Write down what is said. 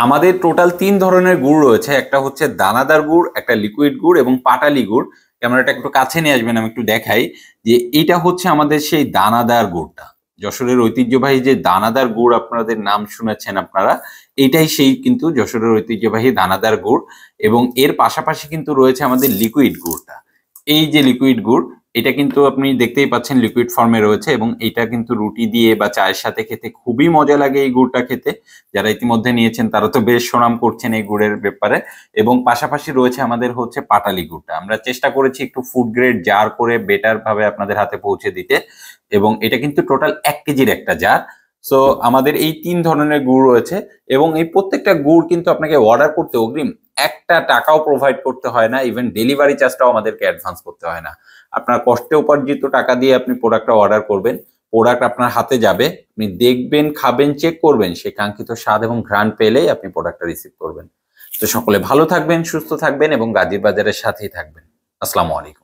আমাদের টোটাল 3 ধরনের গুড় রয়েছে। একটা হচ্ছে দানাদার গুড়, একটা লিকুইড গুড় এবং পাটালি গুড়। ক্যামেরাটা একটু কাছে নিয়ে আসবেন, আমি একটু দেখাই যে এটা হচ্ছে আমাদের সেই দানাদার গুড়টা। যশোরের ঐতিহ্যবাহী যে দানাদার গুড় আপনাদের নাম শুনেছেন আপনারা, এটাই সেই কিন্তু যশোরের ঐতিহ্যবাহী দানাদার গুড়। এবং এর পাশাপাশি কিন্তু রয়েছে আমাদের লিকুইড গুড়টা। এই যে লিকুইড গুড়, এটা কিন্তু আপনি দেখতেই পাচ্ছেন লিকুইড ফর্মে রয়েছে এবং এটা কিন্তু রুটি দিয়ে বা চায়ের সাথে খেতে খুবই মজা লাগে এই গুড়টা খেতে। যারা ইতিমধ্যে নিয়েছেন তারা তো বেশ সুনাম করছেন এই গুড়ের ব্যাপারে। এবং পাশাপাশি রয়েছে আমাদের হচ্ছে পাটালি গুড়টা। আমরা চেষ্টা করেছি একটু ফুড গ্রেড জার করে বেটার ভাবে আপনাদের হাতে পৌঁছে দিতে, এবং এটা কিন্তু টোটাল 1 কেজির একটা জার। সো আমাদের এই 3 ধরনের গুড় রয়েছে এবং এই প্রত্যেকটা গুড় কিন্তু আপনাকে অর্ডার করতে অগ্রিম একটা টাকাও প্রোভাইড করতে হয় না, ইভেন ডেলিভারি চার্জটাও আমাদেরকে অ্যাডভান্স করতে হয় না। আপনার কষ্টে উপার্জিত টাকা দিয়ে আপনি প্রোডাক্টটা অর্ডার করবেন, প্রোডাক্ট আপনার হাতে যাবে, আপনি দেখবেন, খাবেন, চেক করবেন, সেই কাঙ্ক্ষিত স্বাদ এবং ঘ্রাণ পেলেই আপনি প্রোডাক্টটা রিসিভ করবেন। তো সকলে ভালো থাকবেন, সুস্থ থাকবেন এবং গাজীর বাজারের সাথেই থাকবেন। আসসালামু আলাইকুম।